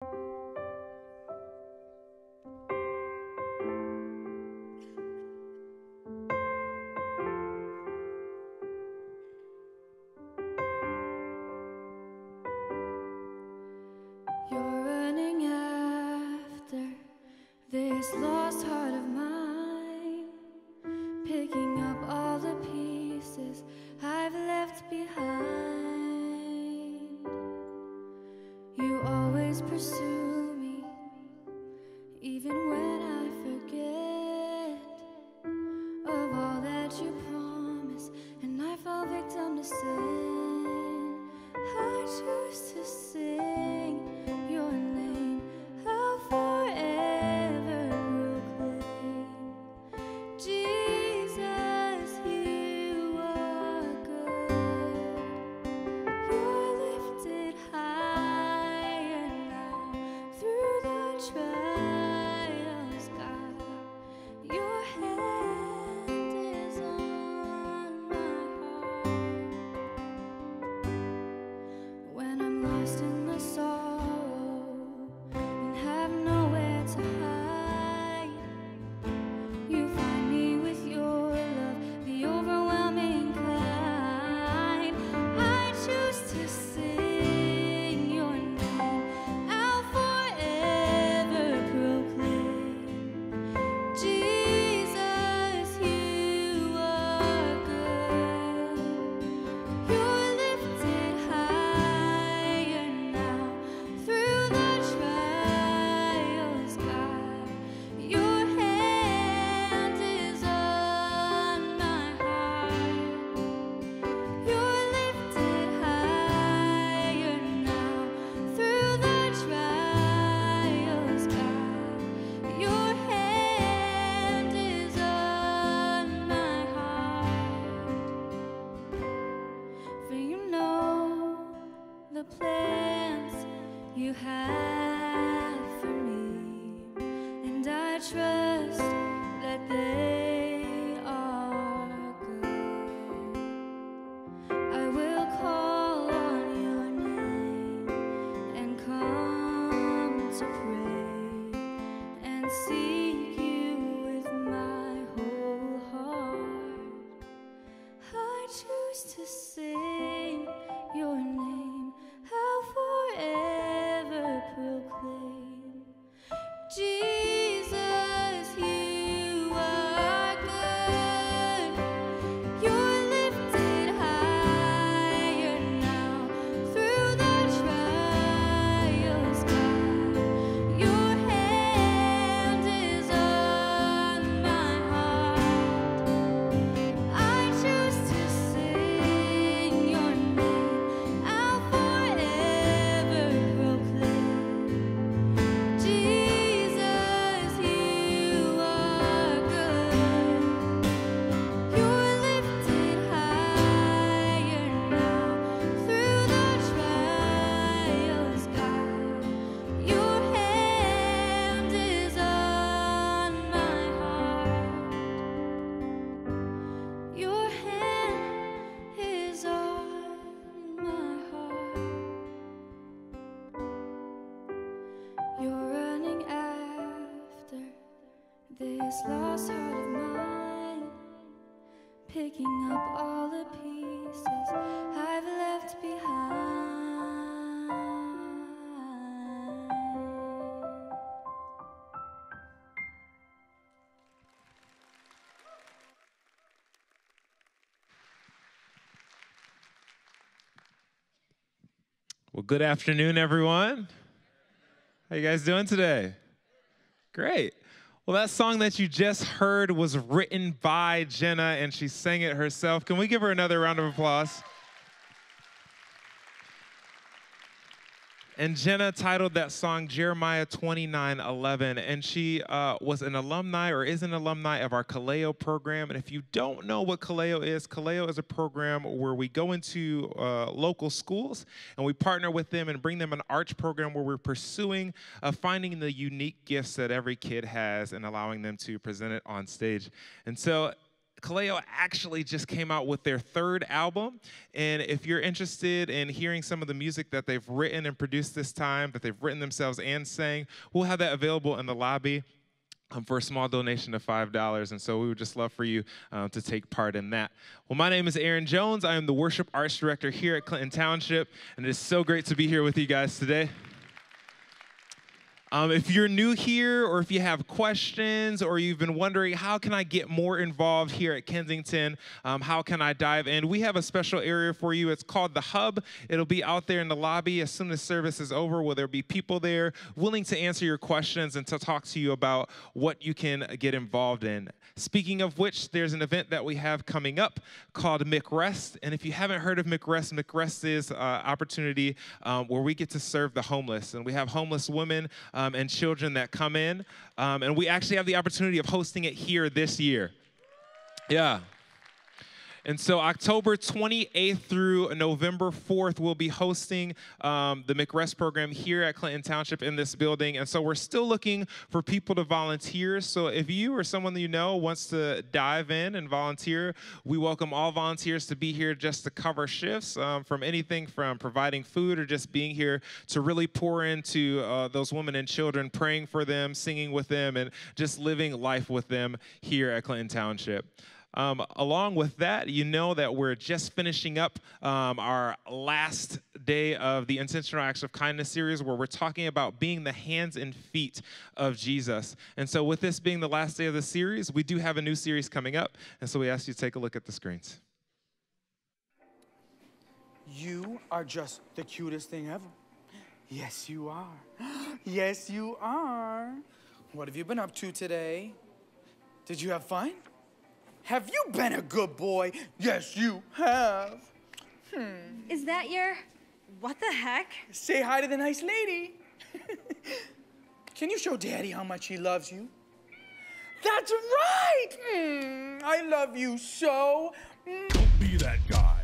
You're running after this lost heart of mine, picking up all the pieces I've left behind. You always pursue me, even when I forget of all that you promised, and I fall victim to sin. I choose to sing your name, I'll forever proclaim. Jesus, you are good. You're lifted higher now through the trials, God. Your hand is on my heart. When I'm lost in the sorrow and have nowhere to hide, you find me with your love, the overwhelming kind. I choose to sing your name, I'll forever proclaim. Jesus, you are good. You're lifted higher now through the trials, God. Your hand is on my heart. You're lifted higher now through the trials, God. Your hand is on my heart. For you know the plans you have for me, and I trust that they are good. I will call on your name and come to pray and seek you with my whole heart. I choose to sing your name, I'll forever proclaim. Jesus, you are good. You're lifted higher now through the trials, God. Your hand is on my heart. I choose to sing your name, I'll forever proclaim. Jesus, you are good. You're lifted higher now through the trials, God. Your hand is on my heart. Your hand is on my heart. You're running after this lost heart of mine, picking up all the pieces I've left behind. Well, good afternoon, everyone. How you guys doing today? Great. Well, that song that you just heard was written by Jenna, and she sang it herself. Can we give her another round of applause? And Jenna titled that song Jeremiah 29:11, and she was an alumni or is an alumni of our Kaleo program. And if you don't know what Kaleo is a program where we go into local schools and we partner with them and bring them an arts program where we're pursuing finding the unique gifts that every kid has and allowing them to present it on stage. And so Kaleo actually just came out with their third album. And if you're interested in hearing some of the music that they've written and produced this time, that they've written themselves and sang, we'll have that available in the lobby for a small donation of $5. And so we would just love for you to take part in that. Well, my name is Aaron Jones. I am the Worship Arts Director here at Clinton Township. And it is so great to be here with you guys today. If you're new here, or if you have questions, or you've been wondering, how can I get more involved here at Kensington? How can I dive in? We have a special area for you. It's called the Hub. It'll be out there in the lobby as soon as service is over. Will there be people there willing to answer your questions and to talk to you about what you can get involved in? Speaking of which, there's an event that we have coming up called McRest. And if you haven't heard of McRest, McRest is an opportunity where we get to serve the homeless. And we have homeless women and children that come in. And we actually have the opportunity of hosting it here this year. Yeah. And so October 28th through November 4th, we'll be hosting the McRest program here at Clinton Township in this building. And so we're still looking for people to volunteer. So if you or someone that you know wants to dive in and volunteer, we welcome all volunteers to be here just to cover shifts, from anything from providing food or just being here to really pour into those women and children, praying for them, singing with them, and just living life with them here at Clinton Township. Along with that, you know that we're just finishing up our last day of the Intentional Acts of Kindness series, where we're talking about being the hands and feet of Jesus. And so with this being the last day of the series, we do have a new series coming up. And so we ask you to take a look at the screens. You are just the cutest thing ever. Yes, you are. Yes, you are. What have you been up to today? Did you have fun? Have you been a good boy? Yes, you have. Is that your... what the heck? Say hi to the nice lady. Can you show Daddy how much he loves you? That's right! I love you so. Don't be that guy.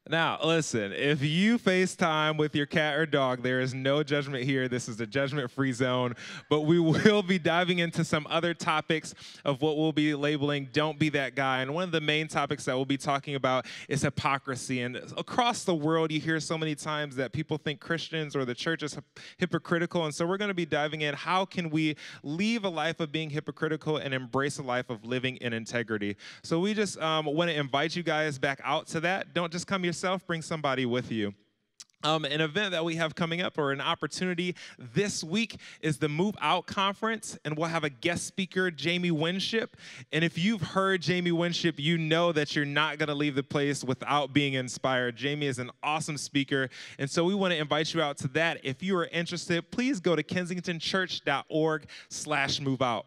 Now, listen, if you FaceTime with your cat or dog, there is no judgment here. This is a judgment-free zone. But we will be diving into some other topics of what we'll be labeling Don't Be That Guy. And one of the main topics that we'll be talking about is hypocrisy. And across the world, you hear so many times that people think Christians or the church is hypocritical. And so we're going to be diving in, how can we leave a life of being hypocritical and embrace a life of living in integrity? So we just want to invite you guys back out to that. Don't just come yourself, bring somebody with you. An event that we have coming up, or an opportunity this week, is the Move Out Conference, and we'll have a guest speaker, Jamie Winship. And if you've heard Jamie Winship, you know that you're not going to leave the place without being inspired. Jamie is an awesome speaker, and so we want to invite you out to that. If you are interested, please go to kensingtonchurch.org/moveout.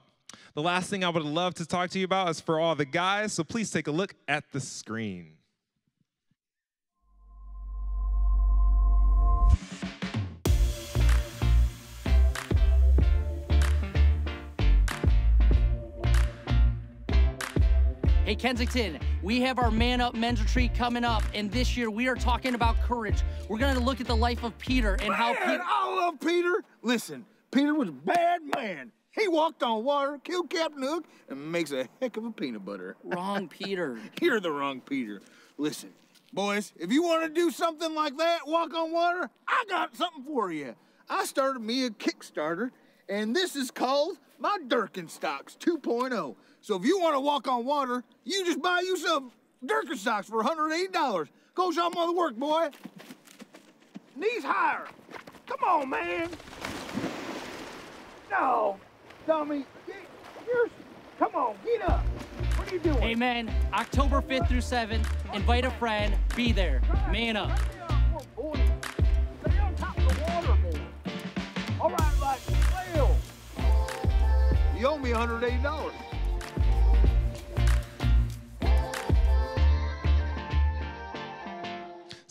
The last thing I would love to talk to you about is for all the guys, so please take a look at the screen. Hey, Kensington, we have our Man Up Men's Retreat coming up, and this year we are talking about courage. We're going to look at the life of Peter and how Peter... I love Peter. Listen, Peter was a bad man. He walked on water, killed Captain Hook, and makes a heck of a peanut butter. Wrong Peter. You're the wrong Peter. Listen, boys, if you want to do something like that, walk on water, I got something for you. I started me a Kickstarter, and this is called my Birkenstocks 2.0. So if you want to walk on water, you just buy you some Birkenstocks for $108. Go show them all the work, boy. Knees higher. Come on, man. No, dummy. Come on, get up. What are you doing? Amen. October 5th through 7th, invite a friend, be there. Man up. Stay on top of the water, boy. All right, like, whale. You owe me $108.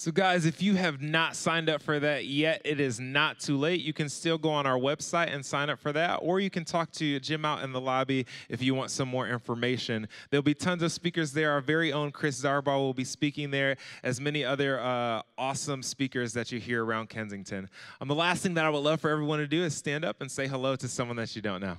So guys, if you have not signed up for that yet, it is not too late. You can still go on our website and sign up for that, or you can talk to Jim out in the lobby if you want some more information. There'll be tons of speakers there. Our very own Chris Darbaugh will be speaking there, as many other awesome speakers that you hear around Kensington. The last thing that I would love for everyone to do is stand up and say hello to someone that you don't know.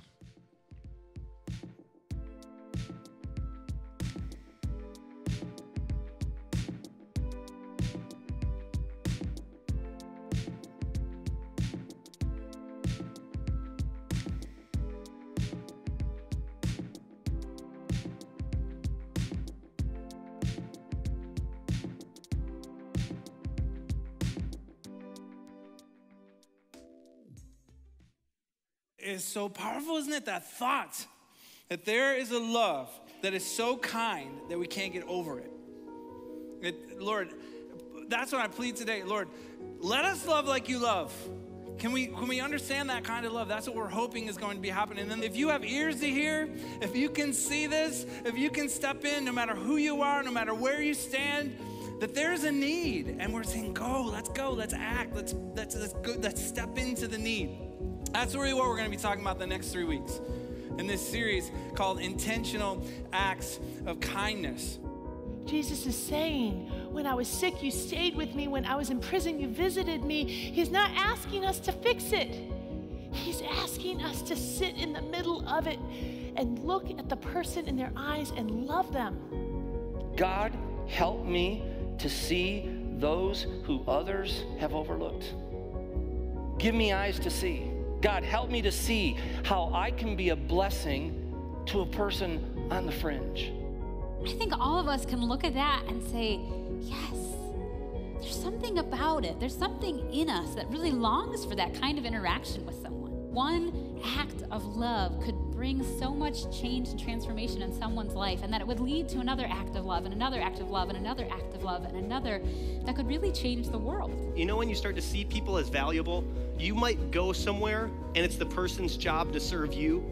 Is so powerful, isn't it? That thought that there is a love that is so kind that we can't get over it. Lord, that's what I plead today. Lord, let us love like you love. Can we understand that kind of love? That's what we're hoping is going to be happening. And then if you have ears to hear, if you can see this, if you can step in, no matter who you are, no matter where you stand, that there's a need, and we're saying, let's act, let's step into the need. That's really what we're going to be talking about the next 3 weeks in this series called Intentional Acts of Kindness. Jesus is saying, when I was sick, you stayed with me. When I was in prison, you visited me. He's not asking us to fix it. He's asking us to sit in the middle of it and look at the person in their eyes and love them. God, help me to see those who others have overlooked. Give me eyes to see. God, help me to see how I can be a blessing to a person on the fringe. I think all of us can look at that and say, yes, there's something about it. There's something in us that really longs for that kind of interaction with someone. One act of love could bring so much change and transformation in someone's life, and that it would lead to another act of love and another act of love and another act of love and another that could really change the world. You know, when you start to see people as valuable, you might go somewhere and it's the person's job to serve you,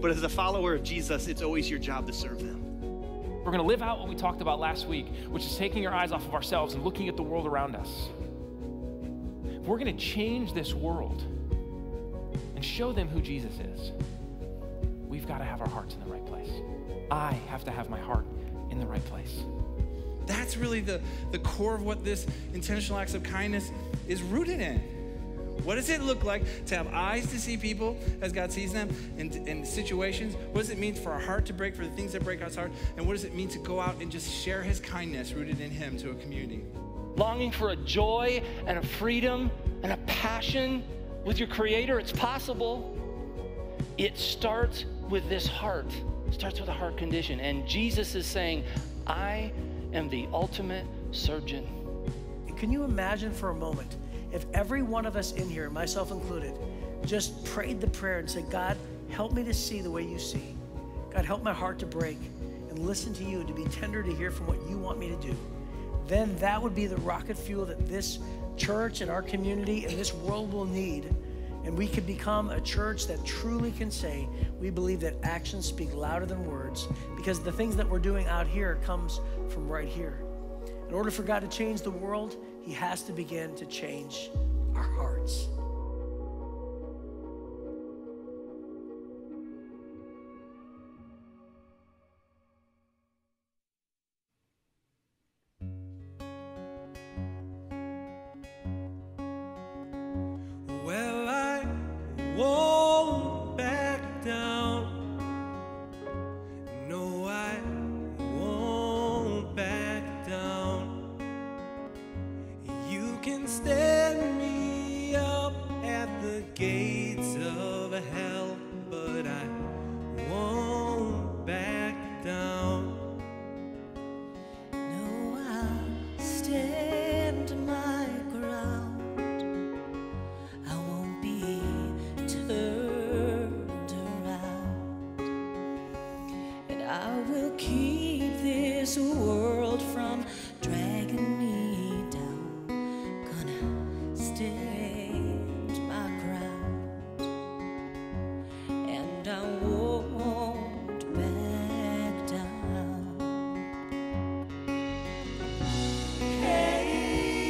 but as a follower of Jesus, it's always your job to serve them. We're going to live out what we talked about last week, which is taking our eyes off of ourselves and looking at the world around us. If we're going to change this world and show them who Jesus is, we've got to have our hearts in the right place. I have to have my heart in the right place. That's really the core of what this intentional acts of kindness is rooted in. What does it look like to have eyes to see people as God sees them in situations? What does it mean for our heart to break for the things that break our heart? And what does it mean to go out and just share his kindness rooted in him to a community? Longing for a joy and a freedom and a passion with your Creator, it's possible. It starts with this heart. It starts with a heart condition. And Jesus is saying, I am the ultimate surgeon. Can you imagine for a moment if every one of us in here, myself included, just prayed the prayer and said, God, help me to see the way you see. God, help my heart to break and listen to you and to be tender to hear from what you want me to do. Then that would be the rocket fuel that this church and our community and this world will need. And we could become a church that truly can say, we believe that actions speak louder than words, because the things that we're doing out here comes from right here. In order for God to change the world, he has to begin to change our hearts. Well, I won't back down. No, I won't back down. You can stand me up at the gates of hell, but I won't back down. No, I'll stand my ground. I won't be turned around, and I will keep this world from dragging me down. Gonna stand my ground, and I won't back down. Hey.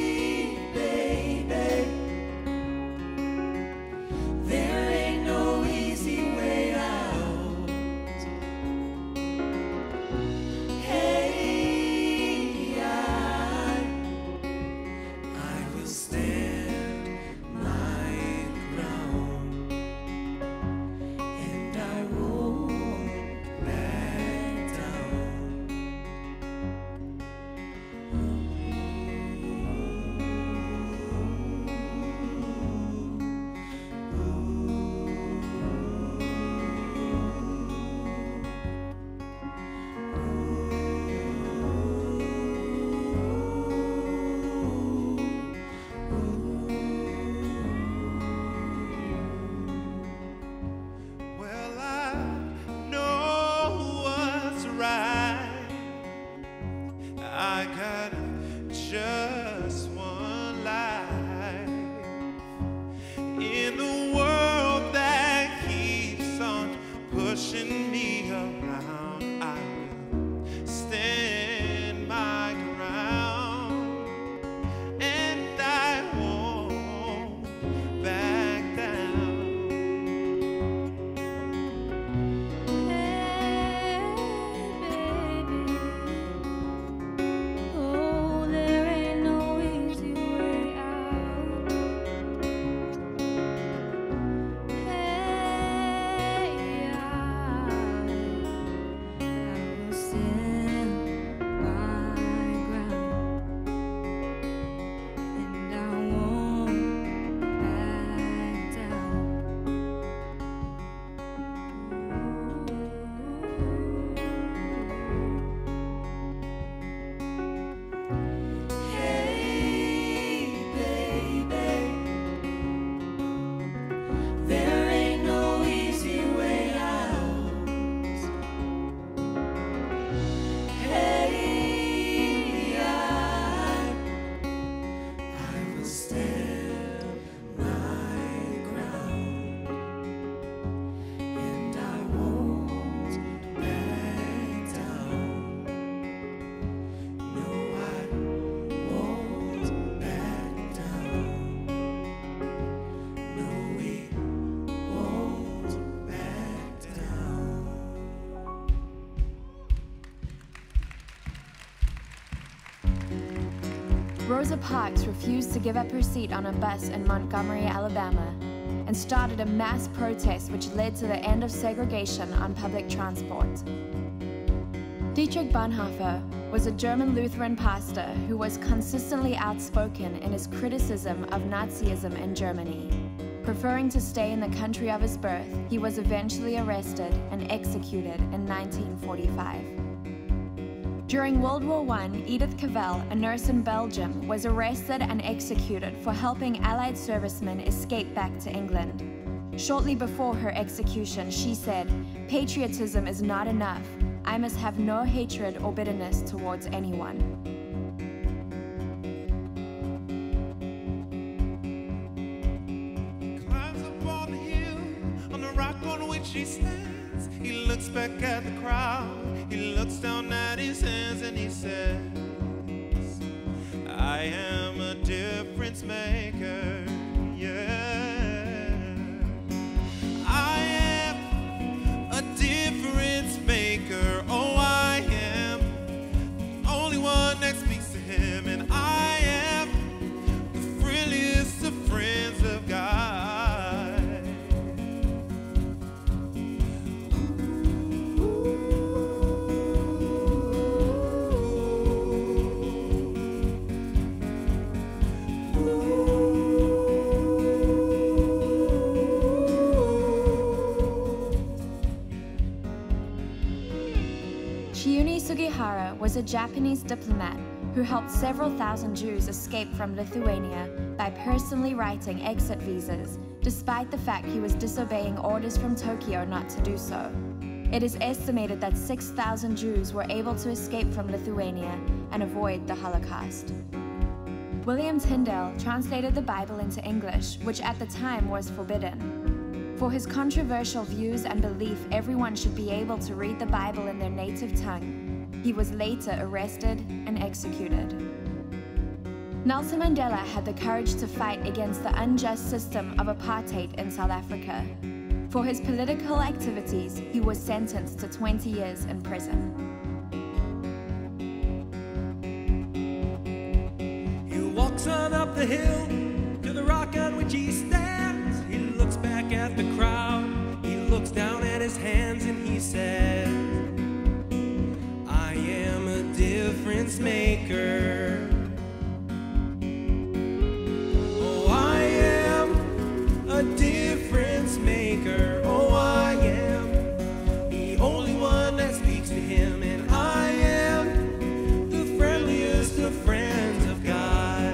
I got just one life in the world that keeps on pushing me around. I will stand my ground, and I won't back down. Hey, baby. Oh, there ain't no easy way out. Hey, I will stand my ground, and I won't back down. Hey, baby, there ain't no easy way out. Hey, I will stand my ground, and I won't back down. No, I won't back down. No, we won't back down. Rosa Parks refused to give up her seat on a bus in Montgomery, Alabama, and started a mass protest which led to the end of segregation on public transport. Dietrich Bonhoeffer was a German Lutheran pastor who was consistently outspoken in his criticism of Nazism in Germany. Preferring to stay in the country of his birth, he was eventually arrested and executed in 1945. During World War I, Edith Cavell, a nurse in Belgium, was arrested and executed for helping Allied servicemen escape back to England. Shortly before her execution, she said, "Patriotism is not enough. I must have no hatred or bitterness towards anyone." Climbs up on the hill, on the rock on which he stands. He looks back at the crowd, he looks down at his hands, and he says, I am a difference maker, yeah. I am a difference maker, oh I am the only one that speaks to him, and I am the friendliest of friends of God. Chiune Sugihara was a Japanese diplomat who helped several thousand Jews escape from Lithuania by personally writing exit visas, despite the fact he was disobeying orders from Tokyo not to do so. It is estimated that 6,000 Jews were able to escape from Lithuania and avoid the Holocaust. William Tyndale translated the Bible into English, which at the time was forbidden. For his controversial views and belief everyone should be able to read the Bible in their native tongue, he was later arrested and executed. Nelson Mandela had the courage to fight against the unjust system of apartheid in South Africa. For his political activities, he was sentenced to 20 years in prison. He walks on up the hill to the rock on which he stands. He looks back at the crowd, he looks down at his hands, and he says, I am a difference maker. Oh, I am a difference maker. Oh, I am the only one that speaks to him, and I am the friendliest of friends of God.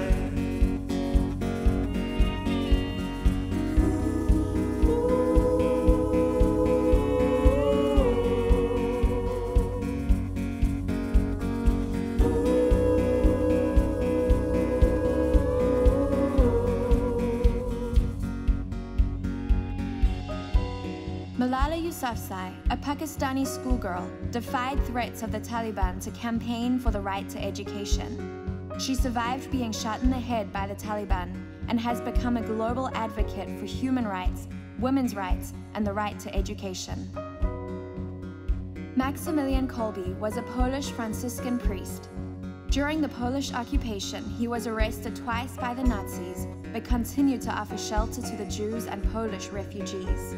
Yousafzai, a Pakistani schoolgirl, defied threats of the Taliban to campaign for the right to education. She survived being shot in the head by the Taliban and has become a global advocate for human rights, women's rights, and the right to education. Maximilian Kolbe was a Polish Franciscan priest. During the Polish occupation, he was arrested twice by the Nazis, but continued to offer shelter to the Jews and Polish refugees.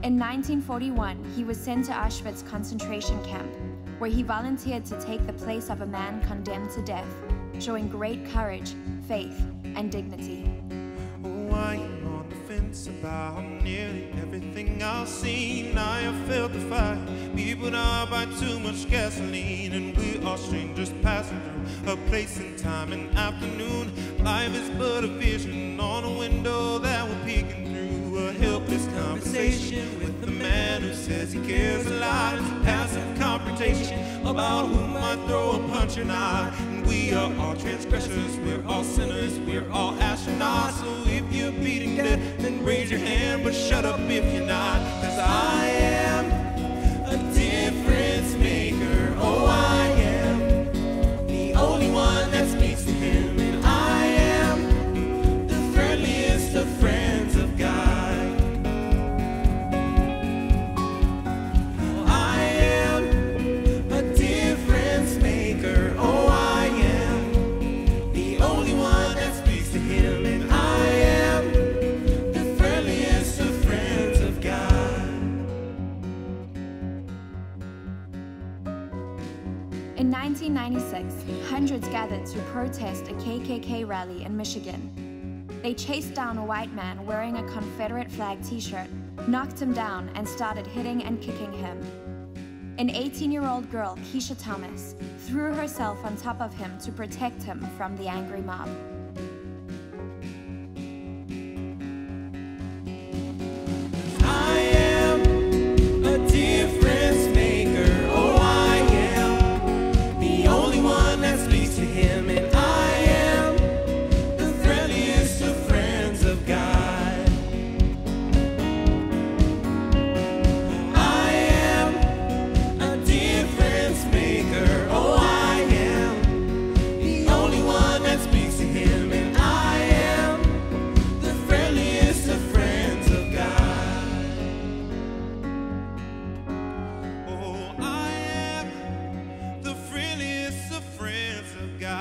In 1941, he was sent to Auschwitz concentration camp, where he volunteered to take the place of a man condemned to death, showing great courage, faith, and dignity. Oh, I am on the fence about nearly everything I've seen. I have felt the fire. People die by too much gasoline, and we are strangers passing through a place in time and afternoon. Life is but a vision on a window that we're peeking through. A helpless conversation with the man who says he cares a lot. Passive confrontation about who might throw a punch or not. And we are all transgressors, we're all sinners, we're all astronauts. So if you're beating dead, then raise your hand, but shut up if you're not. 'Cause I am a difference maker. Oh, I am the only one that speaks to him. And I am the friendliest of friends of God. I am a difference maker. Oh, I am the only one that speaks to him. And I am the friendliest of friends of God. In 1996, hundreds gathered to protest a KKK rally in Michigan. They chased down a white man wearing a Confederate flag t-shirt, knocked him down, and started hitting and kicking him. An 18-year-old girl, Keisha Thomas, threw herself on top of him to protect him from the angry mob. I am a difference maker. Oh, I am the only one that speaks to him. And I am the friendliest of friends of God. I am a difference maker. Oh, I am the only one that speaks to him. And I am the friendliest of friends of God. Oh, I am the friendliest of friends of God.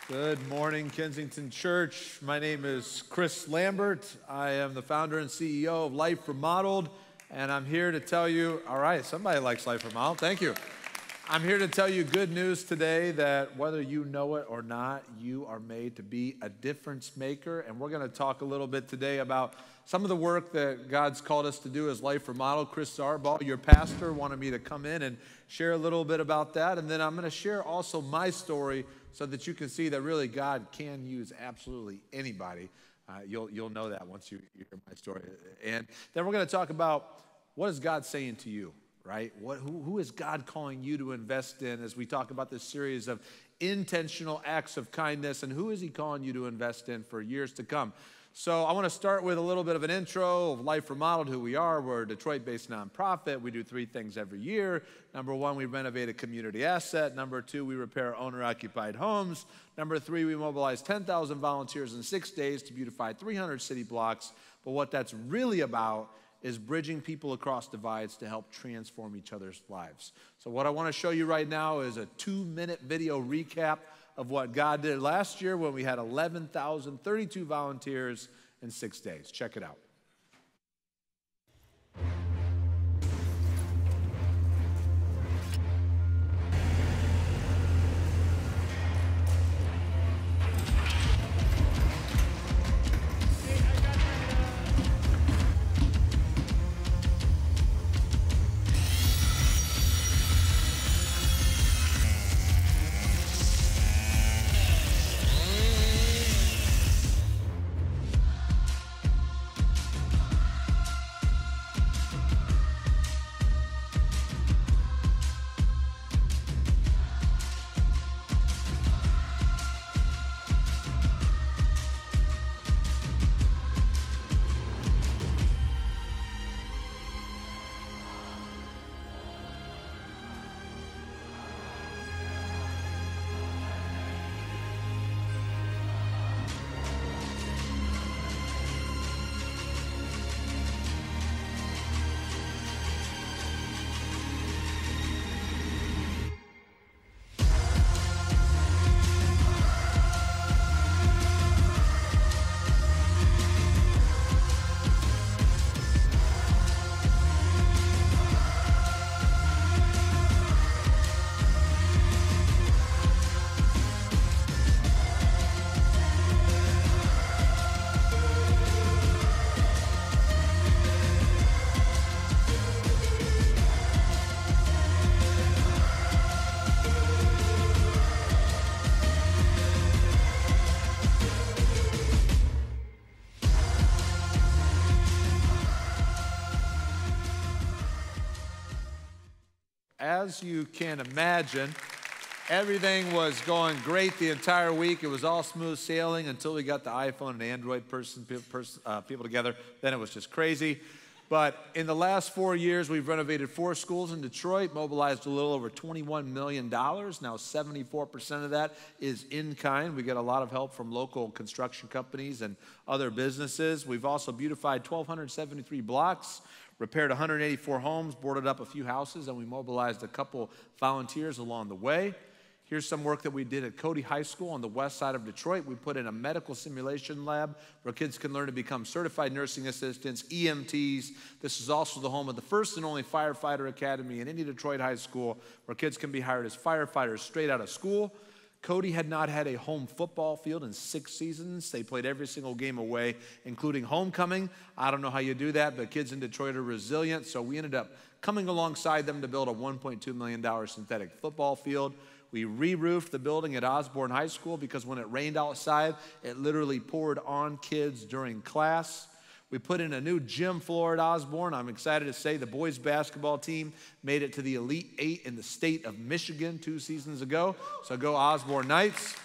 Good morning, Kensington Church. My name is Chris Lambert. I am the founder and CEO of Life Remodeled, and I'm here to tell you, all right, somebody likes Life Remodeled, thank you. I'm here to tell you good news today that whether you know it or not, you are made to be a difference maker, and we're going to talk a little bit today about some of the work that God's called us to do as Life Remodeled. Chris Zarbal, your pastor, wanted me to come in and share a little bit about that, and then I'm going to share also my story so that you can see that really God can use absolutely anybody. You'll know that once you hear my story. And then we're going to talk about what is God saying to you, right? Who is God calling you to invest in as we talk about this series of intentional acts of kindness, and who is he calling you to invest in for years to come? So I want to start with a little bit of an intro of Life Remodeled, who we are. We're a Detroit-based nonprofit. We do 3 things every year. Number 1, we renovate a community asset. Number 2, we repair owner-occupied homes. Number 3, we mobilize 10,000 volunteers in 6 days to beautify 300 city blocks. But what that's really about is bridging people across divides to help transform each other's lives. So what I want to show you right now is a 2-minute video recap of what God did last year when we had 11,032 volunteers in 6 days. Check it out. as you can imagine, everything was going great the entire week. It was all smooth sailing until we got the iPhone and Android people together. Then it was just crazy. But in the last 4 years, we've renovated 4 schools in Detroit, mobilized a little over $21 million. Now 74% of that is in kind. We get a lot of help from local construction companies and other businesses. We've also beautified 1,273 blocks, repaired 184 homes, boarded up a few houses, and we mobilized a couple volunteers along the way. Here's some work that we did at Cody High School on the west side of Detroit. We put in a medical simulation lab where kids can learn to become certified nursing assistants, EMTs. This is also the home of the first and only firefighter academy in any Detroit high school where kids can be hired as firefighters straight out of school. Cody had not had a home football field in 6 seasons. They played every single game away, including homecoming. I don't know how you do that, but kids in Detroit are resilient, so we ended up coming alongside them to build a $1.2 million synthetic football field. We re-roofed the building at Osborne High School because when it rained outside, it literally poured on kids during class. We put in a new gym floor at Osborne. I'm excited to say the boys basketball team made it to the Elite 8 in the state of Michigan 2 seasons ago. So go Osborne Knights.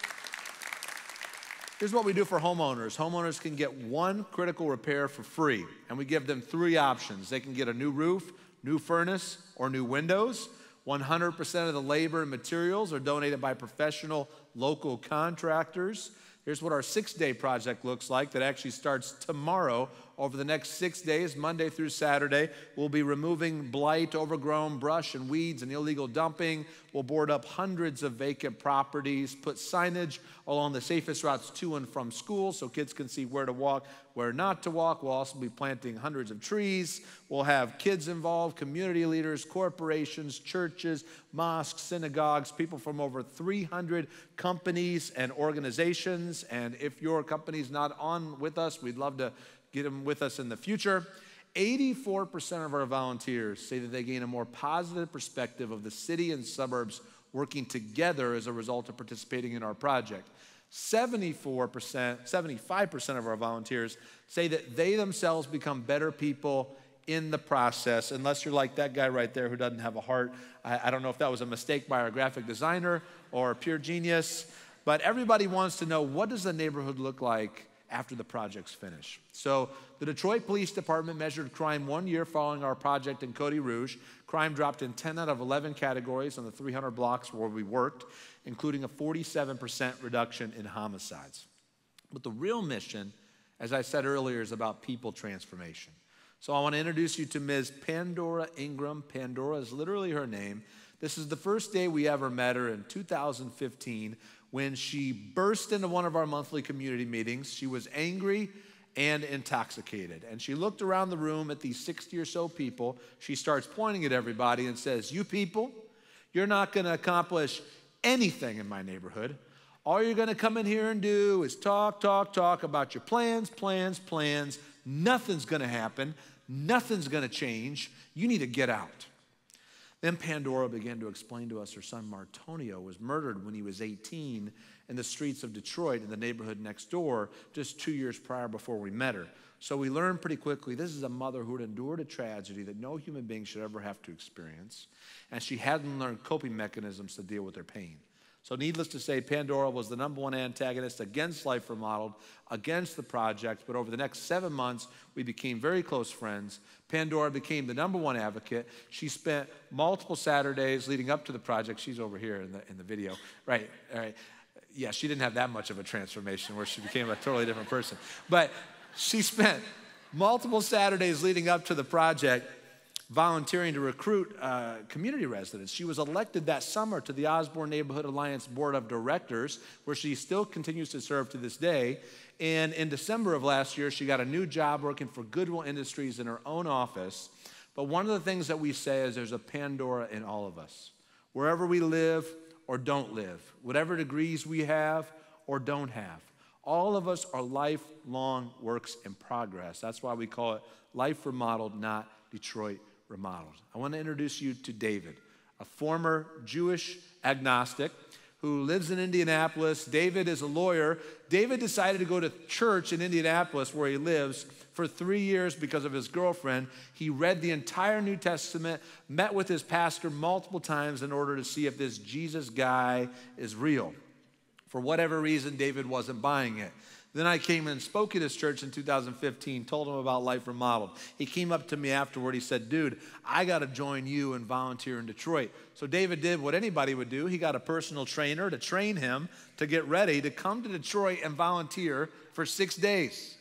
Here's what we do for homeowners. Homeowners can get 1 critical repair for free, and we give them 3 options. They can get a new roof, new furnace, or new windows. 100% of the labor and materials are donated by professional local contractors. Here's what our 6-day project looks like that actually starts tomorrow. Over the next 6 days, Monday through Saturday, we'll be removing blight, overgrown brush and weeds and illegal dumping. We'll board up hundreds of vacant properties, put signage along the safest routes to and from school so kids can see where to walk, where not to walk. We'll also be planting hundreds of trees. We'll have kids involved, community leaders, corporations, churches, mosques, synagogues, people from over 300 companies and organizations. And if your company's not on with us, we'd love to get them with us in the future. 84% of our volunteers say that they gain a more positive perspective of the city and suburbs working together as a result of participating in our project. 75% of our volunteers say that they themselves become better people in the process, unless you're like that guy right there who doesn't have a heart. I don't know if that was a mistake by our graphic designer or pure genius, but everybody wants to know, what does the neighborhood look like after the project's finished? So the Detroit Police Department measured crime 1 year following our project in Cody Rouge. Crime dropped in 10 out of 11 categories on the 300 blocks where we worked, including a 47% reduction in homicides. But the real mission, as I said earlier, is about people transformation. So I want to introduce you to Ms. Pandora Ingram. Pandora is literally her name. This is the first day we ever met her in 2015 when she burst into one of our monthly community meetings. She was angry and intoxicated. And she looked around the room at these 60 or so people. She starts pointing at everybody and says, "You people, you're not going to accomplish anything in my neighborhood. All you're going to come in here and do is talk about your plans. Nothing's going to happen. Nothing's going to change. You need to get out." Then Pandora began to explain to us her son Martonio was murdered when he was 18 in the streets of Detroit in the neighborhood next door just 2 years prior before we met her. So we learned pretty quickly this is a mother who had endured a tragedy that no human being should ever have to experience, and she hadn't learned coping mechanisms to deal with her pain. So needless to say, Pandora was the #1 antagonist against Life Remodeled, against the project, but over the next 7 months, we became very close friends. Pandora became the #1 advocate. She spent multiple Saturdays leading up to the project. She's over here in the video. Right, all right. Yeah, she didn't have that much of a transformation where she became a totally different person. But she spent multiple Saturdays leading up to the project volunteering to recruit community residents. She was elected that summer to the Osborne Neighborhood Alliance Board of Directors, where she still continues to serve to this day. And in December of last year, she got a new job working for Goodwill Industries in her own office. But one of the things that we say is there's a Pandora in all of us. Wherever we live or don't live, whatever degrees we have or don't have, all of us are lifelong works in progress. That's why we call it Life Remodeled, not Detroit Remodeled. I want to introduce you to David, a former Jewish agnostic who lives in Indianapolis. David is a lawyer. David decided to go to church in Indianapolis where he lives for 3 years because of his girlfriend. He read the entire New Testament, met with his pastor multiple times in order to see if this Jesus guy is real. For whatever reason, David wasn't buying it. Then I came and spoke at his church in 2015, told him about Life Remodeled. He came up to me afterward. He said, dude, I got to join you and volunteer in Detroit. So David did what anybody would do. He got a personal trainer to train him to get ready to come to Detroit and volunteer for 6 days.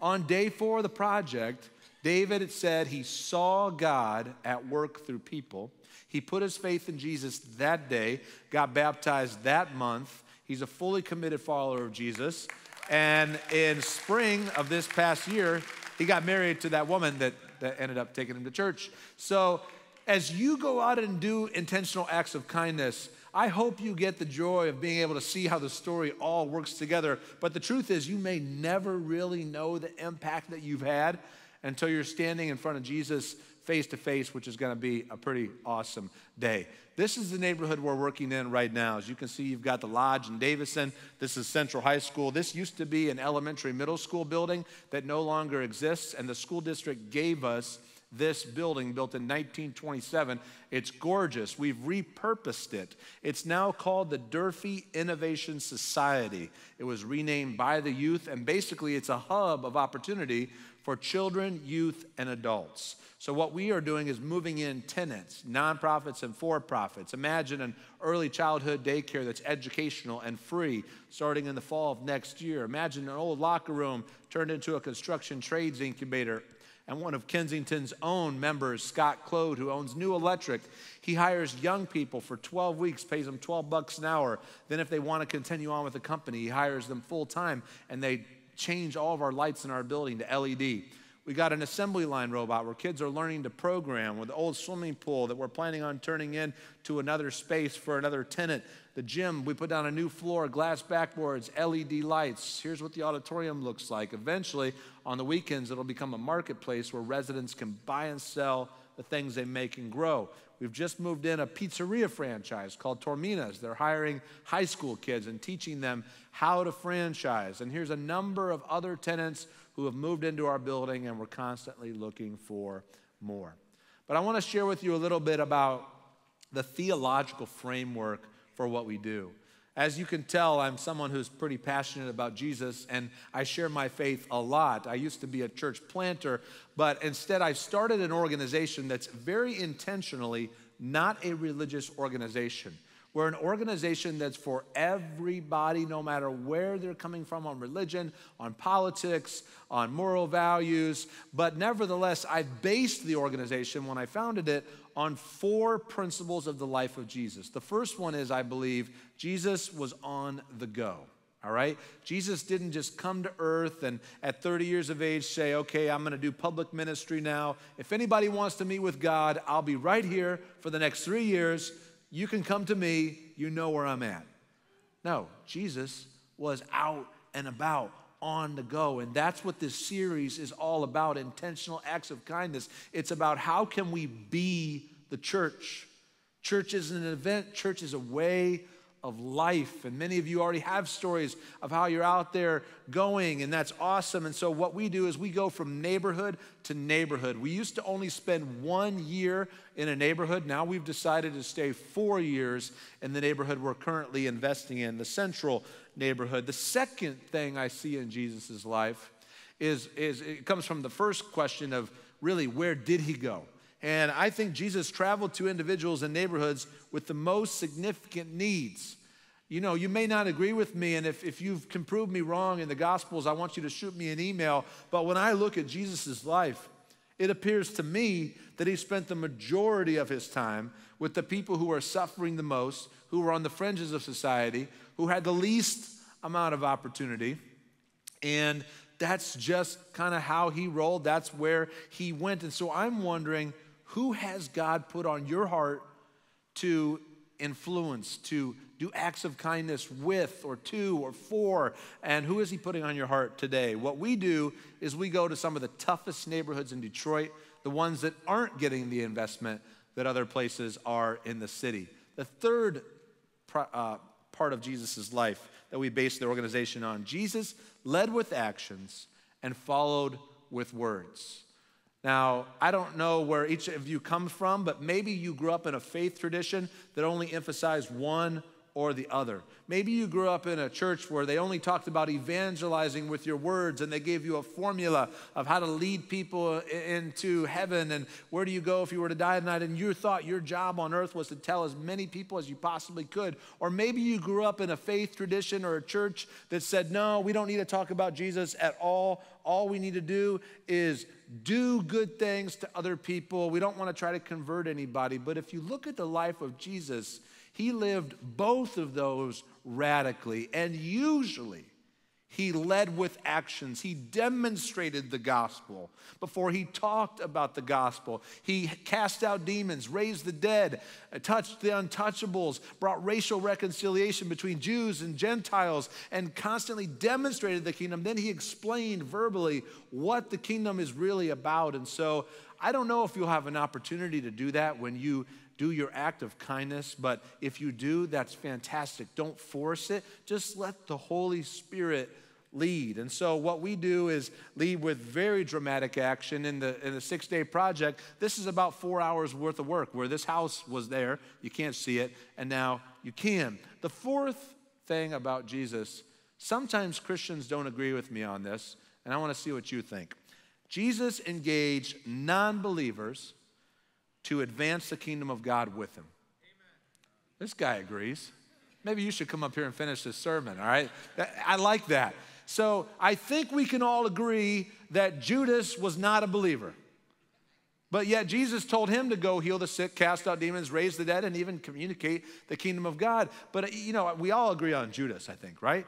On day 4 of the project, David had said he saw God at work through people. He put his faith in Jesus that day, got baptized that month. He's a fully committed follower of Jesus. And in spring of this past year, he got married to that woman that ended up taking him to church. So as you go out and do intentional acts of kindness, I hope you get the joy of being able to see how the story all works together. But the truth is, you may never really know the impact that you've had until you're standing in front of Jesus face to face, which is going to be a pretty awesome day. This is the neighborhood we're working in right now. As you can see, you've got the Lodge in Davison. This is Central High School. This used to be an elementary middle school building that no longer exists, and the school district gave us this building built in 1927. It's gorgeous. We've repurposed it. It's now called the Durfee Innovation Society. It was renamed by the youth, and basically it's a hub of opportunity for children, youth, and adults. So what we are doing is moving in tenants, nonprofits and for-profits. Imagine an early childhood daycare that's educational and free starting in the fall of next year. Imagine an old locker room turned into a construction trades incubator. And one of Kensington's own members, Scott Clode, who owns New Electric, he hires young people for 12 weeks, pays them $12 an hour. Then if they want to continue on with the company, he hires them full-time, and they change all of our lights in our building to LED. We got an assembly line robot where kids are learning to program, with the old swimming pool that we're planning on turning into another space for another tenant. The gym, we put down a new floor, glass backboards, LED lights. Here's what the auditorium looks like. Eventually, on the weekends, it'll become a marketplace where residents can buy and sell the things they make and grow. We've just moved in a pizzeria franchise called Tormina's. They're hiring high school kids and teaching them how to franchise. And here's a number of other tenants who have moved into our building, and we're constantly looking for more. But I want to share with you a little bit about the theological framework for what we do. As you can tell, I'm someone who's pretty passionate about Jesus, and I share my faith a lot. I used to be a church planter, but instead I started an organization that's very intentionally not a religious organization. We're an organization that's for everybody, no matter where they're coming from on religion, on politics, on moral values. But nevertheless, I based the organization, when I founded it, on 4 principles of the life of Jesus. The first one is, I believe, Jesus was on the go. All right? Jesus didn't just come to earth and at 30 years of age say, okay, I'm going to do public ministry now. If anybody wants to meet with God, I'll be right here for the next 3 years. You can come to me. You know where I'm at. No, Jesus was out and about, on the go. And that's what this series is all about, intentional acts of kindness. It's about how can we be the church. Church isn't an event. Church is a way of life. And many of you already have stories of how you're out there going, and that's awesome. And so what we do is we go from neighborhood to neighborhood. We used to only spend 1 year in a neighborhood. Now we've decided to stay 4 years in the neighborhood we're currently investing in, the central neighborhood. The second thing I see in Jesus' life is it comes from the first question of really, where did he go? And I think Jesus traveled to individuals and neighborhoods with the most significant needs. You know, you may not agree with me, and if you can prove me wrong in the Gospels, I want you to shoot me an email. But when I look at Jesus' life, it appears to me that he spent the majority of his time with the people who are suffering the most, who were on the fringes of society, who had the least amount of opportunity. And that's just kind of how he rolled. That's where he went. And so I'm wondering, who has God put on your heart to influence, to do acts of kindness with or to or for? And who is he putting on your heart today? What we do is we go to some of the toughest neighborhoods in Detroit, the ones that aren't getting the investment that other places are in the city. The third part part of Jesus' life that we base the organization on. Jesus led with actions and followed with words. Now, I don't know where each of you come from, but maybe you grew up in a faith tradition that only emphasized one or the other. Maybe you grew up in a church where they only talked about evangelizing with your words, and they gave you a formula of how to lead people into heaven and where do you go if you were to die tonight, and you thought your job on earth was to tell as many people as you possibly could. Or maybe you grew up in a faith tradition or a church that said, no, we don't need to talk about Jesus at all. All we need to do is do good things to other people. We don't want to try to convert anybody. But if you look at the life of Jesus, he lived both of those radically, and usually he led with actions. He demonstrated the gospel before he talked about the gospel. He cast out demons, raised the dead, touched the untouchables, brought racial reconciliation between Jews and Gentiles, and constantly demonstrated the kingdom. Then he explained verbally what the kingdom is really about. And so I don't know if you'll have an opportunity to do that when you do your act of kindness, but if you do, that's fantastic. Don't force it. Just let the Holy Spirit lead. And so what we do is lead with very dramatic action in the 6-day project. This is about 4 hours worth of work where this house was there. You can't see it, and now you can. The fourth thing about Jesus, sometimes Christians don't agree with me on this, and I want to see what you think. Jesus engaged non-believers to advance the kingdom of God with him. Amen. This guy agrees. Maybe you should come up here and finish this sermon, all right? I like that. So I think we can all agree that Judas was not a believer. But yet Jesus told him to go heal the sick, cast out demons, raise the dead, and even communicate the kingdom of God. But, you know, we all agree on Judas, I think, right?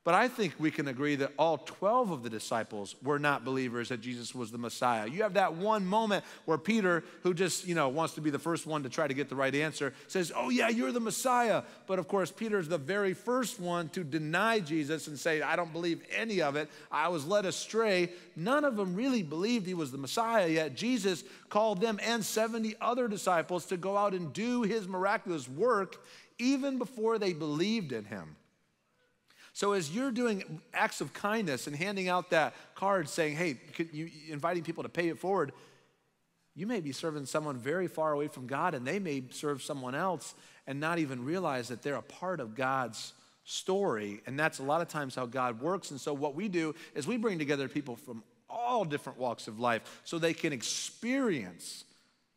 But I think we can agree that all 12 of the disciples were not believers that Jesus was the Messiah. You have that one moment where Peter, who just, wants to be the first one to try to get the right answer, says, oh yeah, you're the Messiah. But of course, Peter's the very first one to deny Jesus and say, I don't believe any of it. I was led astray. None of them really believed he was the Messiah, yet Jesus called them and 70 other disciples to go out and do his miraculous work even before they believed in him. So as you're doing acts of kindness and handing out that card saying, hey, inviting people to pay it forward, you may be serving someone very far away from God, and they may serve someone else and not even realize that they're a part of God's story. And that's a lot of times how God works. And so what we do is we bring together people from all different walks of life so they can experience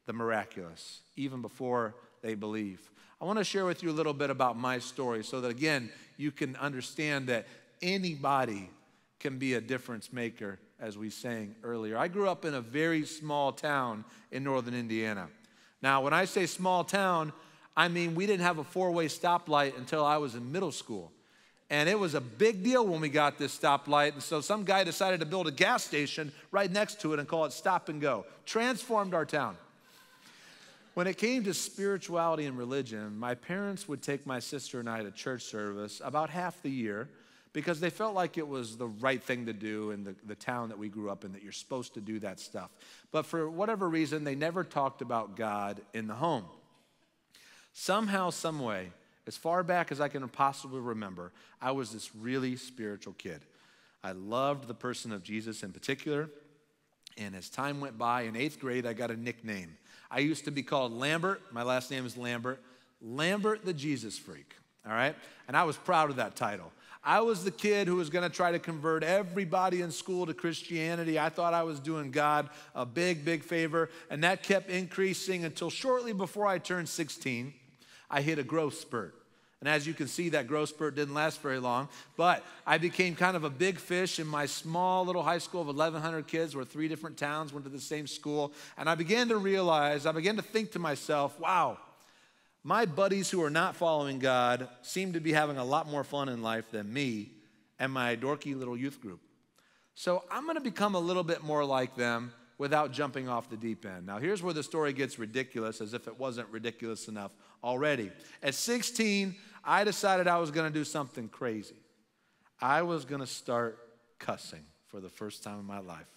the miraculous even before they believe. I want to share with you a little bit about my story so that, again, you can understand that anybody can be a difference maker, as we sang earlier. I grew up in a very small town in northern Indiana. Now, when I say small town, I mean we didn't have a 4-way stoplight until I was in middle school. And it was a big deal when we got this stoplight. And so some guy decided to build a gas station right next to it and call it Stop and Go. Transformed our town. When it came to spirituality and religion, my parents would take my sister and I to church service about half the year because they felt like it was the right thing to do in the town that we grew up in, that you're supposed to do that stuff. But for whatever reason, they never talked about God in the home. Somehow, some way, as far back as I can possibly remember, I was this really spiritual kid. I loved the person of Jesus in particular. And as time went by, in 8th grade, I got a nickname. I used to be called Lambert. My last name is Lambert. Lambert the Jesus Freak, all right? And I was proud of that title. I was the kid who was going to try to convert everybody in school to Christianity. I thought I was doing God a big, big favor, and that kept increasing until shortly before I turned 16, I hit a growth spurt. And as you can see, that growth spurt didn't last very long, but I became kind of a big fish in my small little high school of 1,100 kids where 3 different towns went to the same school. And I began to think to myself, wow, my buddies who are not following God seem to be having a lot more fun in life than me and my dorky little youth group. So I'm going to become a little bit more like them without jumping off the deep end. Now, here's where the story gets ridiculous, as if it wasn't ridiculous enough already. At 16, I decided I was going to do something crazy. I was going to start cussing for the first time in my life.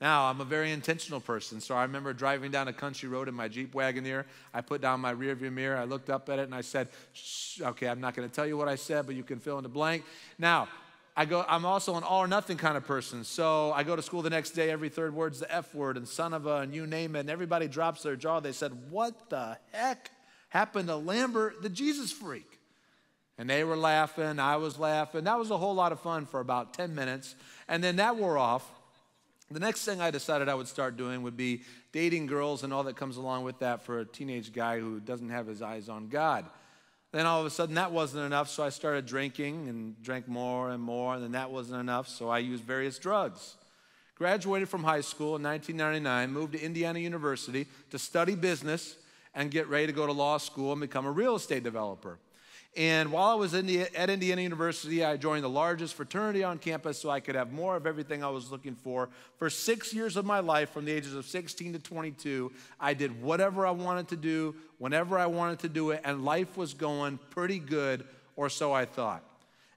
Now, I'm a very intentional person, so I remember driving down a country road in my Jeep Wagoneer. I put down my rearview mirror, I looked up at it, and I said, shh, okay, I'm not going to tell you what I said, but you can fill in the blank. Now, I'm also an all or nothing kind of person, so I go to school the next day, every third word's the F word, and son of a, and you name it, and everybody drops their jaw. They said, what the heck happened to Lambert, the Jesus freak? And they were laughing, I was laughing. That was a whole lot of fun for about 10 minutes, and then that wore off. The next thing I decided I would start doing would be dating girls and all that comes along with that for a teenage guy who doesn't have his eyes on God. Then all of a sudden that wasn't enough, so I started drinking and drank more, and then that wasn't enough, so I used various drugs. Graduated from high school in 1999, moved to Indiana University to study business and get ready to go to law school and become a real estate developer. And while I was at Indiana University, I joined the largest fraternity on campus so I could have more of everything I was looking for. For 6 years of my life, from the ages of 16 to 22, I did whatever I wanted to do, whenever I wanted to do it, and life was going pretty good, or so I thought.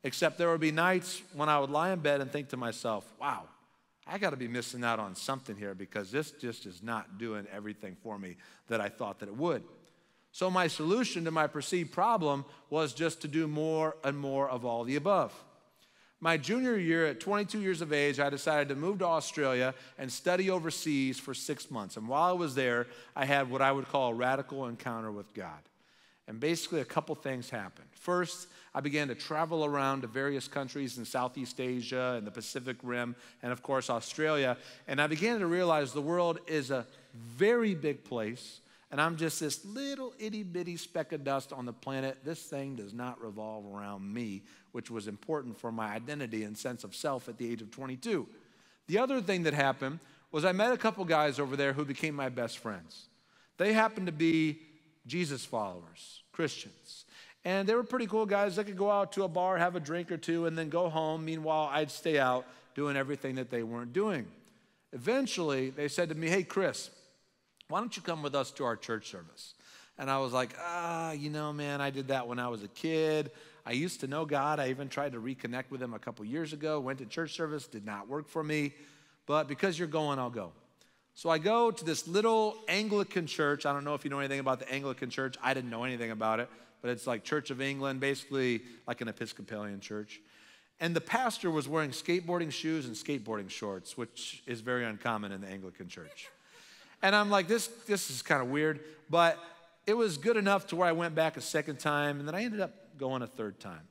Except there would be nights when I would lie in bed and think to myself, wow, I got to be missing out on something here because this just is not doing everything for me that I thought that it would. So my solution to my perceived problem was just to do more and more of all the above. My junior year, at 22 years of age, I decided to move to Australia and study overseas for 6 months. And while I was there, I had what I would call a radical encounter with God. And basically a couple things happened. First, I began to travel around to various countries in Southeast Asia and the Pacific Rim and, of course, Australia. And I began to realize the world is a very big place. And I'm just this little itty-bitty speck of dust on the planet. This thing does not revolve around me, which was important for my identity and sense of self at the age of 22. The other thing that happened was I met a couple guys over there who became my best friends. They happened to be Jesus followers, Christians. And they were pretty cool guys. They could go out to a bar, have a drink or two, and then go home. Meanwhile, I'd stay out doing everything that they weren't doing. Eventually, they said to me, hey, Chris, why don't you come with us to our church service? And I was like, you know, man, I did that when I was a kid. I used to know God. I even tried to reconnect with him a couple years ago. Went to church service, did not work for me. But because you're going, I'll go. So I go to this little Anglican church. I don't know if you know anything about the Anglican church. I didn't know anything about it. But it's like Church of England, basically like an Episcopalian church. And the pastor was wearing skateboarding shoes and skateboarding shorts, which is very uncommon in the Anglican church. And I'm like, this is kind of weird, but it was good enough to where I went back a second time, and then I ended up going a third time.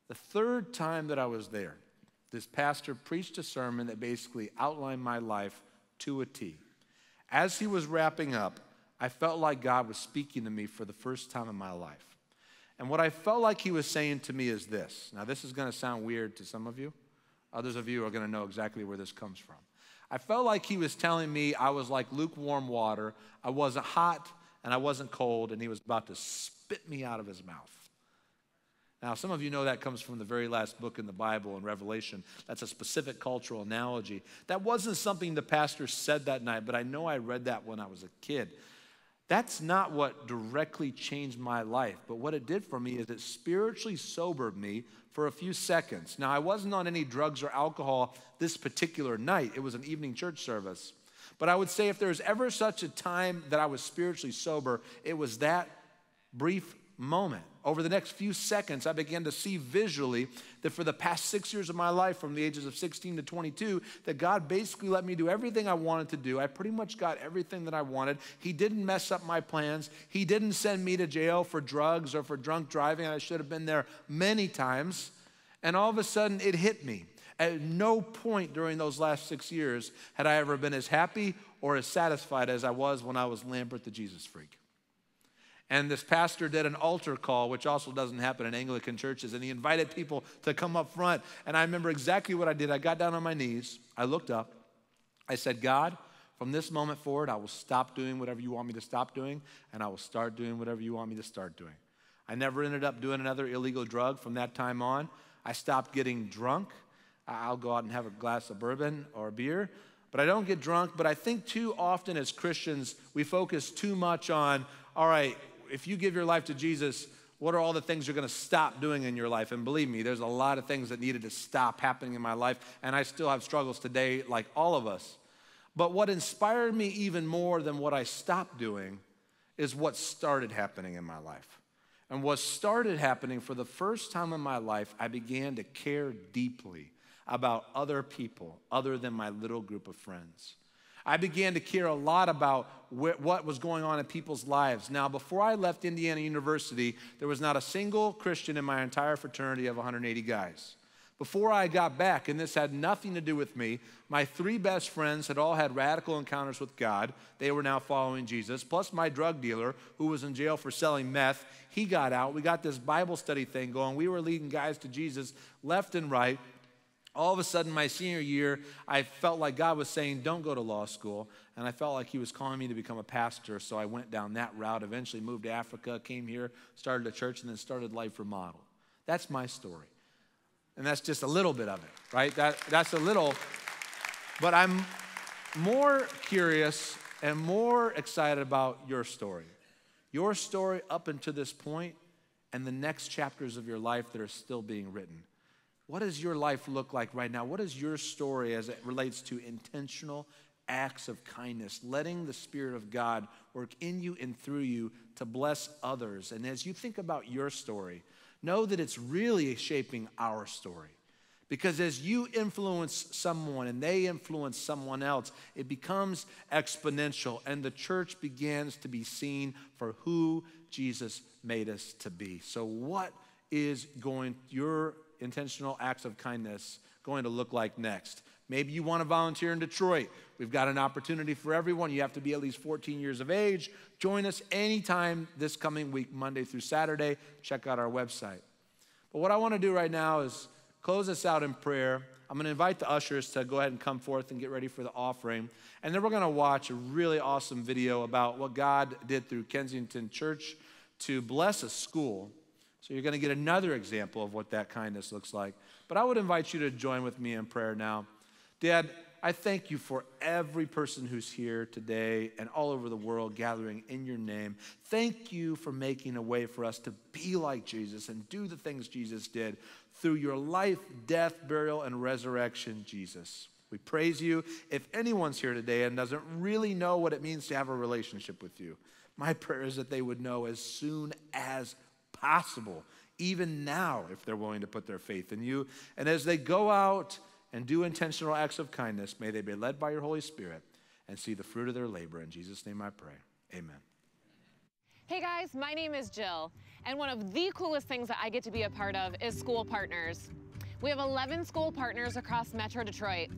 The third time that I was there, this pastor preached a sermon that basically outlined my life to a T. As he was wrapping up, I felt like God was speaking to me for the first time in my life. And what I felt like he was saying to me is this. Now, this is going to sound weird to some of you. Others of you are going to know exactly where this comes from. I felt like he was telling me I was like lukewarm water. I wasn't hot and I wasn't cold, and he was about to spit me out of his mouth. Now, some of you know that comes from the very last book in the Bible, in Revelation. That's a specific cultural analogy. That wasn't something the pastor said that night, but I know I read that when I was a kid. That's not what directly changed my life, but what it did for me is it spiritually sobered me for a few seconds. Now, I wasn't on any drugs or alcohol this particular night. It was an evening church service. But I would say if there's ever such a time that I was spiritually sober, it was that brief moment. Over the next few seconds, I began to see visually that for the past 6 years of my life, from the ages of 16 to 22, that God basically let me do everything I wanted to do. I pretty much got everything that I wanted. He didn't mess up my plans. He didn't send me to jail for drugs or for drunk driving. I should have been there many times. And all of a sudden, it hit me. At no point during those last 6 years had I ever been as happy or as satisfied as I was when I was Lambert the Jesus freak. And this pastor did an altar call, which also doesn't happen in Anglican churches, and he invited people to come up front. And I remember exactly what I did. I got down on my knees. I looked up. I said, God, from this moment forward, I will stop doing whatever you want me to stop doing, and I will start doing whatever you want me to start doing. I never ended up doing another illegal drug from that time on. I stopped getting drunk. I'll go out and have a glass of bourbon or beer, but I don't get drunk. But I think too often as Christians, we focus too much on, all right, if you give your life to Jesus, what are all the things you're going to stop doing in your life? And believe me, there's a lot of things that needed to stop happening in my life, and I still have struggles today like all of us. But what inspired me even more than what I stopped doing is what started happening in my life. And what started happening for the first time in my life, I began to care deeply about other people other than my little group of friends. I began to care a lot about what was going on in people's lives. Now, before I left Indiana University, there was not a single Christian in my entire fraternity of 180 guys. Before I got back, and this had nothing to do with me, my 3 best friends had all had radical encounters with God. They were now following Jesus, plus my drug dealer, who was in jail for selling meth. He got out. We got this Bible study thing going. We were leading guys to Jesus left and right. All of a sudden, my senior year, I felt like God was saying, don't go to law school. And I felt like he was calling me to become a pastor, so I went down that route, eventually moved to Africa, came here, started a church, and then started Life Remodeled. That's my story. And that's just a little bit of it, right? That's a little, but I'm more curious and more excited about your story. Your story up until this point and the next chapters of your life that are still being written. What does your life look like right now? What is your story as it relates to intentional acts of kindness, letting the Spirit of God work in you and through you to bless others? And as you think about your story, know that it's really shaping our story. Because as you influence someone and they influence someone else, it becomes exponential and the church begins to be seen for who Jesus made us to be. So what is your intentional acts of kindness going to look like next? Maybe you want to volunteer in Detroit. We've got an opportunity for everyone. You have to be at least 14 years of age. Join us anytime this coming week, Monday through Saturday. Check out our website. But what I want to do right now is close us out in prayer. I'm going to invite the ushers to go ahead and come forth and get ready for the offering. And then we're going to watch a really awesome video about what God did through Kensington Church to bless a school. So you're going to get another example of what that kindness looks like. But I would invite you to join with me in prayer now. Dad, I thank you for every person who's here today and all over the world gathering in your name. Thank you for making a way for us to be like Jesus and do the things Jesus did through your life, death, burial, and resurrection, Jesus. We praise you. If anyone's here today and doesn't really know what it means to have a relationship with you, my prayer is that they would know as soon as possible, even now, if they're willing to put their faith in you. And as they go out and do intentional acts of kindness, may they be led by your Holy Spirit and see the fruit of their labor. In Jesus' name I pray. Amen. Hey guys, my name is Jill, and one of the coolest things that I get to be a part of is School Partners. We have 11 school partners across Metro Detroit.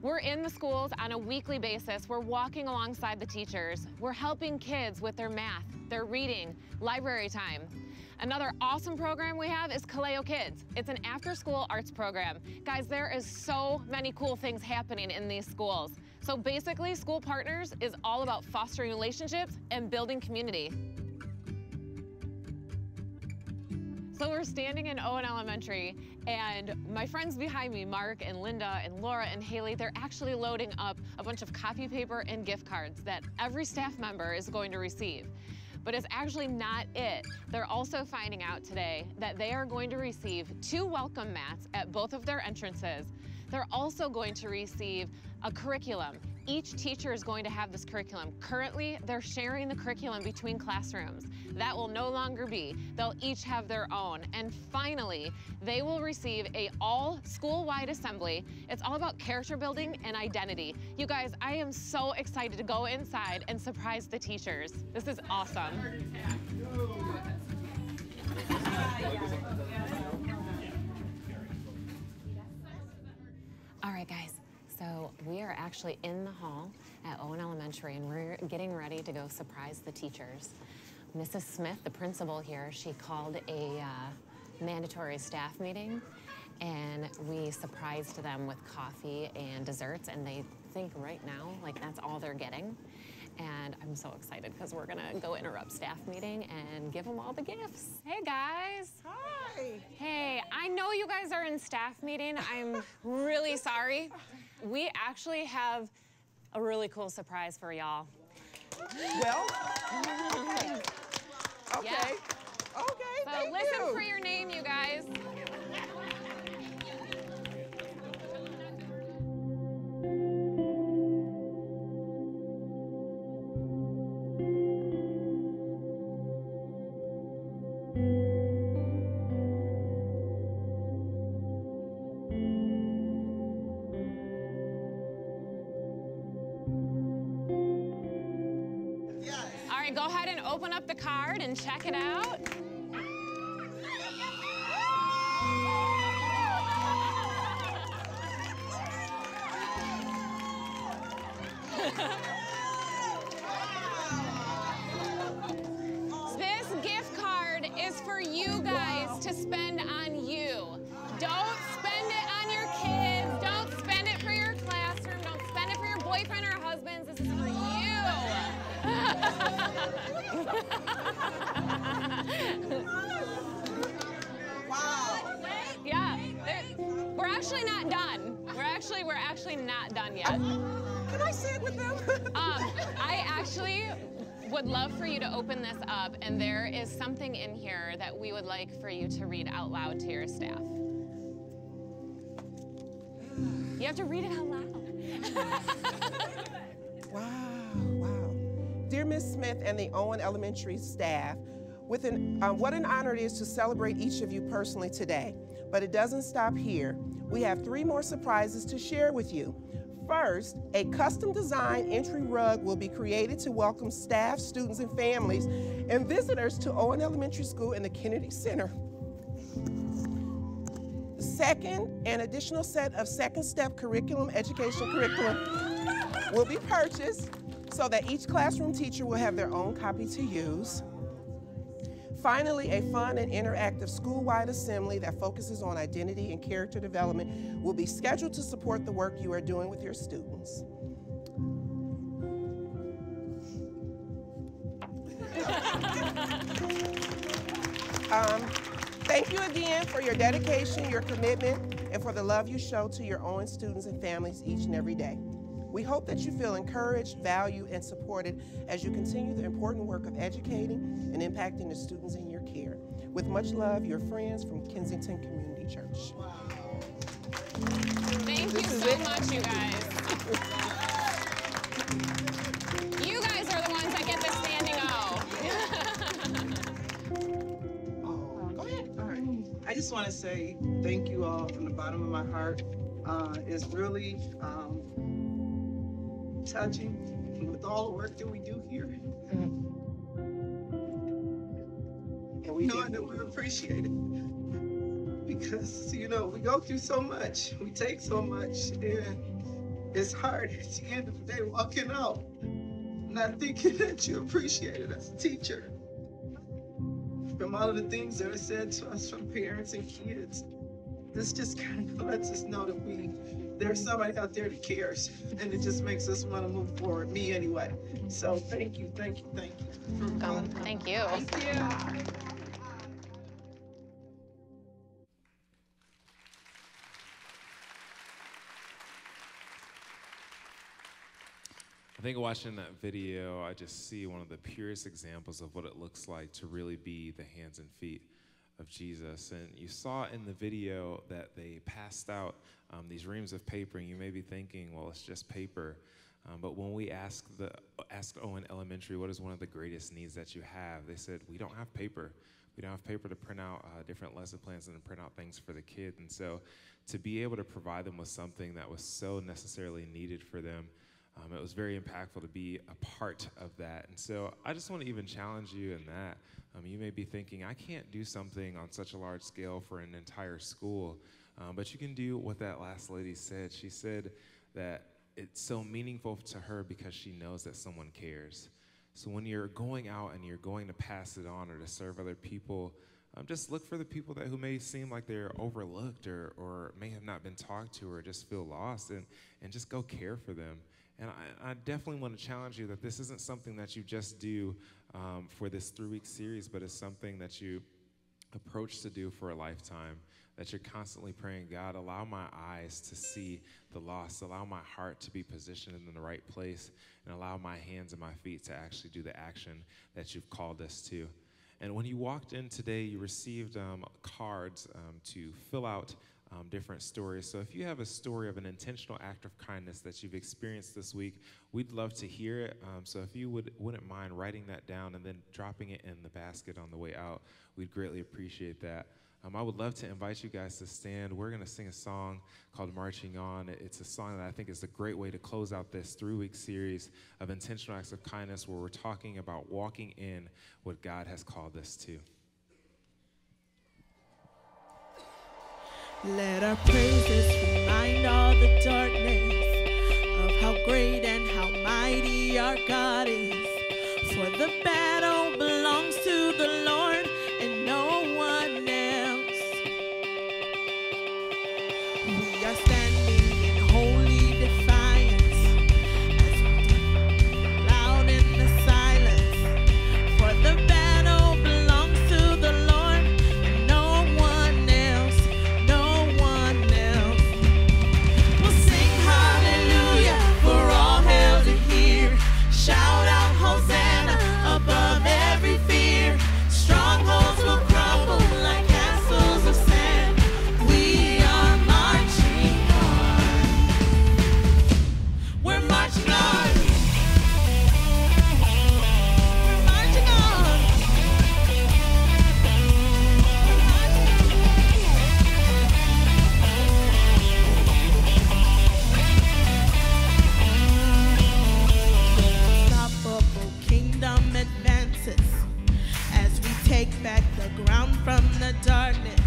We're in the schools on a weekly basis. We're walking alongside the teachers. We're helping kids with their math, their reading, library time. Another awesome program we have is Kaleo Kids. It's an after-school arts program. Guys, there is so many cool things happening in these schools. So basically, School Partners is all about fostering relationships and building community. So we're standing in Owen Elementary, and my friends behind me, Mark and Linda and Laura and Haley, they're actually loading up a bunch of copy paper and gift cards that every staff member is going to receive. But it's actually not it. They're also finding out today that they are going to receive 2 welcome mats at both of their entrances. They're also going to receive a curriculum. Each teacher is going to have this curriculum. Currently, they're sharing the curriculum between classrooms. That will no longer be. They'll each have their own. And finally, they will receive a all school-wide assembly. It's all about character building and identity. You guys, I am so excited to go inside and surprise the teachers. This is awesome. All right, guys. So we are actually in the hall at Owen Elementary, and we're getting ready to go surprise the teachers. Mrs. Smith, the principal here, she called a mandatory staff meeting, and we surprised them with coffee and desserts, and they think right now, like, that's all they're getting. And I'm so excited because we're gonna go interrupt staff meeting and give them all the gifts. Hey guys. Hi. Hey, I know you guys are in staff meeting. I'm really sorry. We actually have a really cool surprise for y'all. Well, okay. Okay. Yeah. Okay, So thank listen you. for your name, you guys. right, go ahead and open up the card and check it out. This gift card is for you guys to spend on you. Don't spend it on your kids. Don't spend it for your classroom. Don't spend it for your boyfriend or husbands. This is for you. Wow. Yeah, we're actually not done. We're actually not done yet. Can I sit with them? I actually would love for you to open this up, and there is something in here that we would like for you to read out loud to your staff. You have to read it out loud. Wow. Dear Ms. Smith and the Owen Elementary staff, what an honor it is to celebrate each of you personally today. But it doesn't stop here. We have 3 more surprises to share with you. First, a custom designed entry rug will be created to welcome staff, students, and families and visitors to Owen Elementary School in the Kennedy Center. Second, an additional set of second step education curriculum will be purchased so that each classroom teacher will have their own copy to use. Finally, a fun and interactive school-wide assembly that focuses on identity and character development will be scheduled to support the work you are doing with your students. Thank you again for your dedication, your commitment, and for the love you show to your own students and families each and every day. We hope that you feel encouraged, valued, and supported as you continue the important work of educating and impacting the students in your care. With much love, your friends from Kensington Community Church. Thank you so much, you guys. You guys are the ones that get the standing O. Go ahead. All right. I just want to say thank you all from the bottom of my heart. It's really touching with all the work that we do here. And we know that we appreciate it. Because, you know, we go through so much, we take so much, and it's hard at the end of the day walking out, not thinking that you appreciate it as a teacher. From all of the things that are said to us from parents and kids, this just kind of lets us know that there's somebody out there that cares, and it just makes us want to move forward, me anyway. So thank you. Thank you. Thank you. I think watching that video, I just see one of the purest examples of what it looks like to really be the hands and feet of Jesus. And you saw in the video that they passed out these reams of paper, and you may be thinking, well, it's just paper. But when we asked Owen Elementary, what is one of the greatest needs that you have? They said, we don't have paper. We don't have paper to print out different lesson plans and to print out things for the kids. And so to be able to provide them with something that was so necessarily needed for them, it was very impactful to be a part of that. And so I just want to even challenge you in that. You may be thinking, I can't do something on such a large scale for an entire school, but you can do what that last lady said. She said that it's so meaningful to her because she knows that someone cares. So when you're going out and you're going to pass it on or to serve other people, just look for the people who may seem like they're overlooked or may have not been talked to or just feel lost, and just go care for them. And I definitely want to challenge you that this isn't something that you just do for this 3-week series, but it's something that you approach to do for a lifetime, that you're constantly praying, God, allow my eyes to see the lost, allow my heart to be positioned in the right place, and allow my hands and my feet to actually do the action that you've called us to. And when you walked in today, you received cards to fill out different stories. So if you have a story of an intentional act of kindness that you've experienced this week, we'd love to hear it. So if you wouldn't mind writing that down and then dropping it in the basket on the way out, we'd greatly appreciate that. I would love to invite you guys to stand. We're going to sing a song called Marching On. It's a song that I think is a great way to close out this 3-week series of intentional acts of kindness where we're talking about walking in what God has called us to. Let our praises remind all the darkness of how great and how mighty our God is. For the battle belongs to the Lord and no one else. We are standing in holy defiance as we loud in the silence. For the battle belongs to the Lord and no one else, no one else. We'll sing hallelujah for all hell to hear. Shout out Hosanna above every fear. Strongholds will crumble like castles of sand. We are marching on. We're marching on. We're marching on. Unstoppable kingdom advances as we take back the ground from the darkness.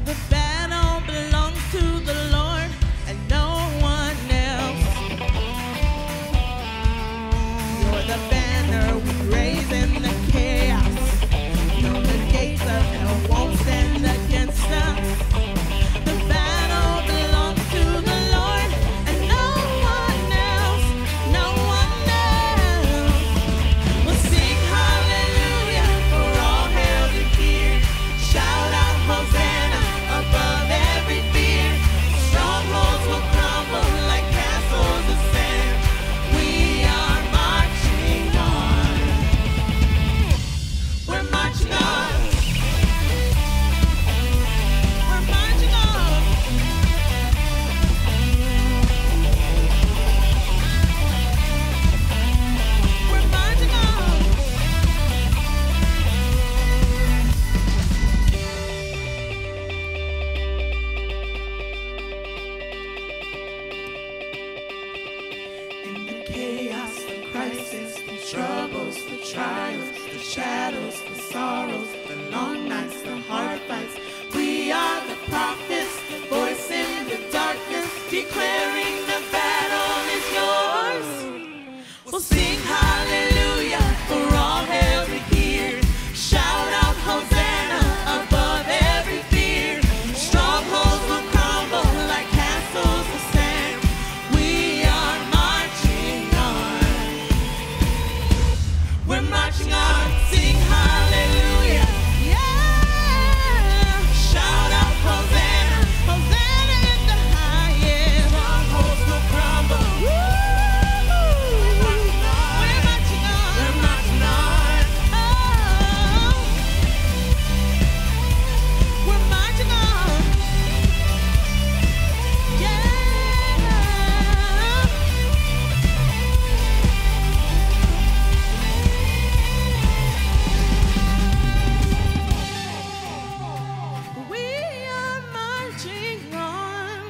The battle belongs to the Lord and no one else. You're the banner we raise in the chaos. No, the gates of hell won't stand against us. The battle belongs to the Lord and no one else, no one else. We'll sing hallelujah for all hell to hear. Shout out Hosanna above every fear. Strongholds will crumble like castles of sand. We are marching on. We're marching on. We're marching on. We're marching on. In the chaos, the crisis, the troubles, the trials, the shadows, the sorrows, the long nights, the hard fights, we are the prophets, the voice in the darkness, declaring the battle is yours. We'll sing hallelujah for all hell to hear. Shout out Hosanna above every fear. Strongholds will crumble like castles of sand. We are marching on. We're marching on. Sing hallelujah. Yeah. Shout out Hosanna. Hosanna in the highest. Strongholds will crumble. Woo. We're marching on. We're marching on. Oh. We're marching on. Yeah. We are marching on.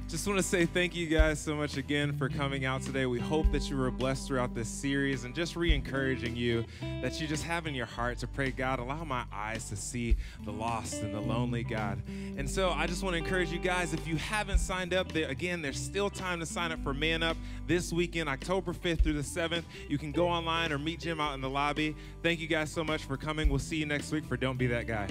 Just want to say thank you guys so much again for coming out today. We hope that you were blessed throughout this series and just re-encouraging you that you just have in your heart to pray, God, allow my eyes to see the lost and the lonely, God. And so I just want to encourage you guys, if you haven't signed up, again, there's still time to sign up for Man Up this weekend, October 5th through the 7th. You can go online or meet Jim out in the lobby. Thank you guys so much for coming. We'll see you next week for Don't Be That Guy.